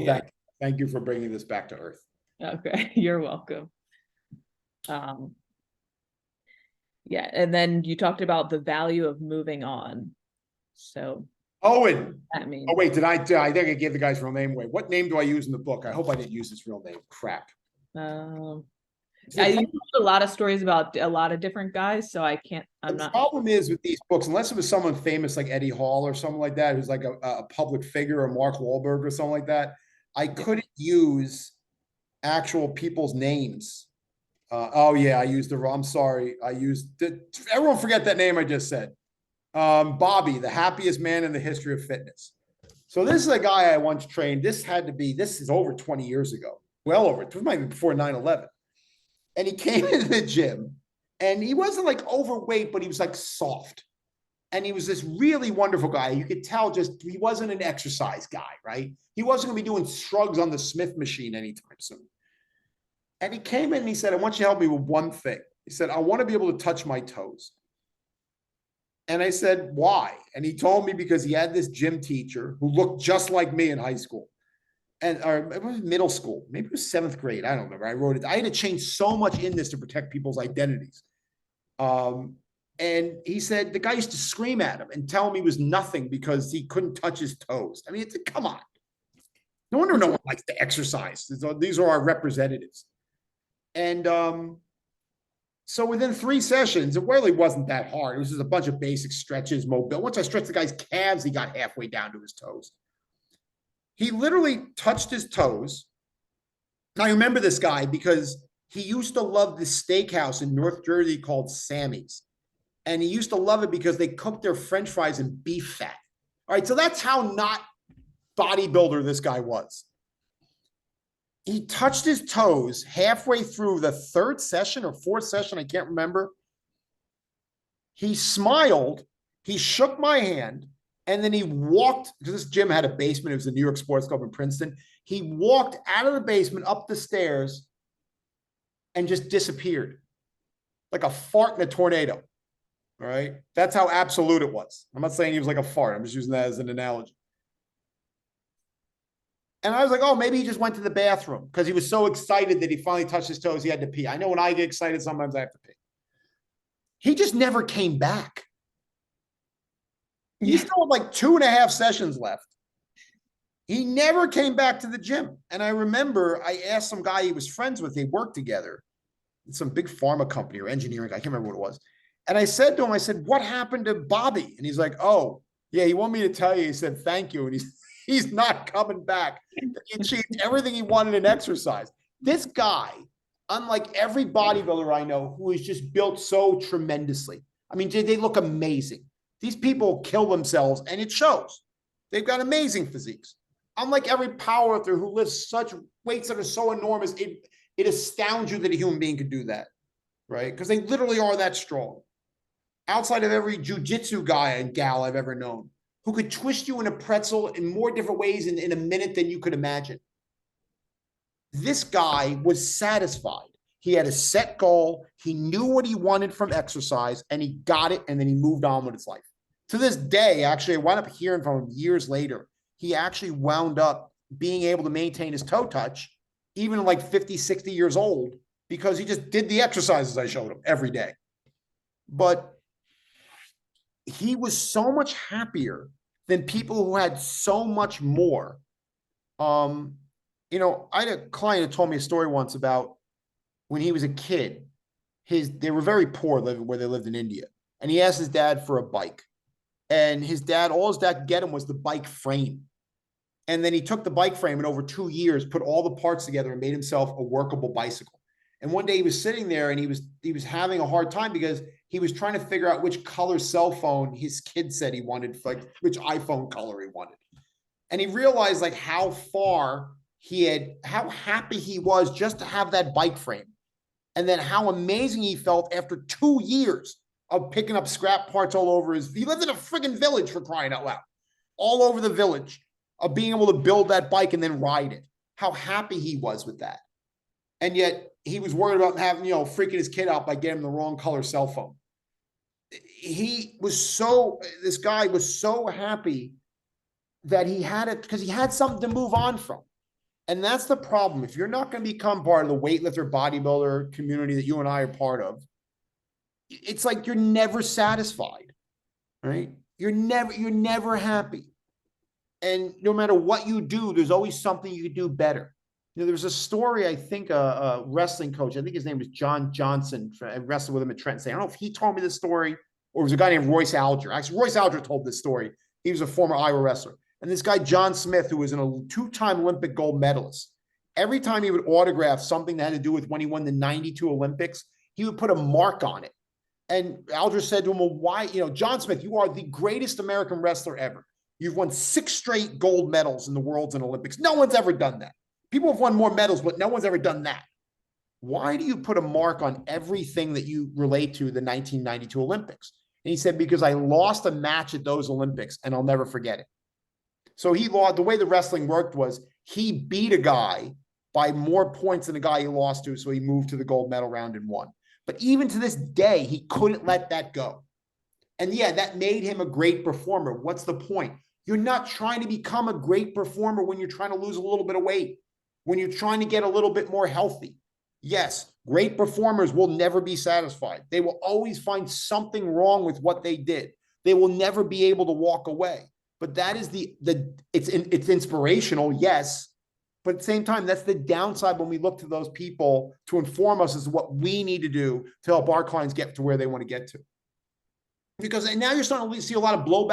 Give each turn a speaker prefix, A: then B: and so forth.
A: Yeah.
B: Thank you for bringing this back to earth.
A: Okay. You're welcome. Yeah. And then you talked about the value of moving on. So
B: Owen.
A: that
B: Oh,
A: means,
B: wait, I think I gave the guy's real name away. What name do I use in the book? I hope I didn't use his real name. Crap.
A: um,
B: The
A: you told a lot of stories about a lot of different guys, so I can't, I'm not.
B: problem is with these books, unless it was someone famous like Eddie Hall or someone like that, who's like a public figure, or Mark Wahlberg or something like that, I couldn't use actual people's names. Oh yeah, I used the. I'm sorry, I used. Everyone forget that name I just said. Bobby, the happiest man in the history of fitness. So this is a guy I once trained. This is over 20 years ago. Well over, it might be before 9/11. And he came into the gym and he wasn't like overweight, but he was like soft. And he was this really wonderful guy. You could tell just he wasn't an exercise guy, right? He wasn't gonna be doing shrugs on the Smith machine anytime soon. And he came in and he said, I want you to help me with one thing. He said, I want to be able to touch my toes. And I said, why? And he told me because he had this gym teacher who looked just like me in high school. And or it was middle school, maybe it was seventh grade. I don't remember. I wrote it. I had to change so much in this to protect people's identities. Um, and he said the guy used to scream at him and tell him he was nothing because he couldn't touch his toes. I mean, come on. No wonder no one likes to exercise. These are our representatives. And so within 3 sessions, it really wasn't that hard. It was just a bunch of basic stretches, mobile. Once I stretched the guy's calves, he got halfway down to his toes. He literally touched his toes. And I remember this guy because he used to love this steakhouse in North Jersey called Sammy's. And he used to love it because they cooked their French fries in beef fat. All right, so that's how not bodybuilder this guy was. He touched his toes halfway through the third session or fourth session, I can't remember. He smiled, he shook my hand, and then he walked, because this gym had a basement. It was the New York Sports Club in Princeton. He walked out of the basement, up the stairs, and just disappeared like a fart in a tornado. All right. That's how absolute it was. I'm not saying he was like a fart. I'm just using that as an analogy. And I was like, oh, maybe he just went to the bathroom because he was so excited that he finally touched his toes. He had to pee. I know when I get excited, sometimes I have to pee. He just never came back. He still had like 2.5 sessions left. He never came back to the gym. And I remember I asked some guy he was friends with, they worked together, some big pharma company or engineering, I can't remember what it was. And I said to him, I said, what happened to Bobby? And he's like, oh, yeah, he wanted me to tell you. He said, thank you. And he's not coming back. He achieved everything he wanted in exercise. This guy, unlike every bodybuilder I know, who is just built so tremendously. I mean, they look amazing. These people kill themselves, and it shows. They've got amazing physiques. Unlike every powerlifter who lifts such weights that are so enormous, it astounds you that a human being could do that, right? Because they literally are that strong. Outside of every jujitsu guy and gal I've ever known, who could twist you in a pretzel in more different ways in a minute than you could imagine. This guy was satisfied. He had a set goal. He knew what he wanted from exercise, and he got it, and then he moved on with his life. To this day, actually, I wound up hearing from him years later. He actually wound up being able to maintain his toe touch, even like 50, 60 years old, because he just did the exercises I showed him every day. But he was so much happier than people who had so much more. I had a client who told me a story once about when he was a kid. They were very poor living where they lived in India. And he asked his dad for a bike. And all his dad could get him was the bike frame. And then he took the bike frame and over 2 years, put all the parts together and made himself a workable bicycle. And one day he was sitting there and he was having a hard time because he was trying to figure out which color cell phone his kid said he wanted, like which iPhone color he wanted. And he realized like how happy he was just to have that bike frame. And then how amazing he felt after 2 years of picking up scrap parts all over he lived in a friggin' village, for crying out loud, all over the village, of being able to build that bike and then ride it. How happy he was with that. And yet he was worried about having, freaking his kid out by getting him the wrong color cell phone. This guy was so happy that he had it because he had something to move on from. And that's the problem. If you're not going to become part of the weightlifter bodybuilder community that you and I are part of, it's like you're never satisfied, right? You're never happy. And no matter what you do, there's always something you could do better. There was a story, I think a wrestling coach, I think his name was John Johnson. I wrestled with him at Trent. I don't know if he told me this story or it was a guy named Royce Alger. Actually, Royce Alger told this story. He was a former Iowa wrestler. And this guy, John Smith, who was a two-time Olympic gold medalist, every time he would autograph something that had to do with when he won the 92 Olympics, he would put a mark on it. And Alger said to him, well, why, John Smith, you are the greatest American wrestler ever. You've won 6 straight gold medals in the Worlds and Olympics. No one's ever done that. People have won more medals, but no one's ever done that. Why do you put a mark on everything that you relate to the 1992 Olympics? And he said, because I lost a match at those Olympics and I'll never forget it. So he lost. The way the wrestling worked was he beat a guy by more points than the guy he lost to. So he moved to the gold medal round and won. But even to this day, he couldn't let that go. And yeah, that made him a great performer. What's the point? You're not trying to become a great performer when you're trying to lose a little bit of weight, when you're trying to get a little bit more healthy. Yes, great performers will never be satisfied. They will always find something wrong with what they did. They will never be able to walk away. But that is it's inspirational, yes. But at the same time, that's the downside when we look to those people to inform us as to what we need to do to help our clients get to where they want to get to. Because now you're starting to see a lot of blowback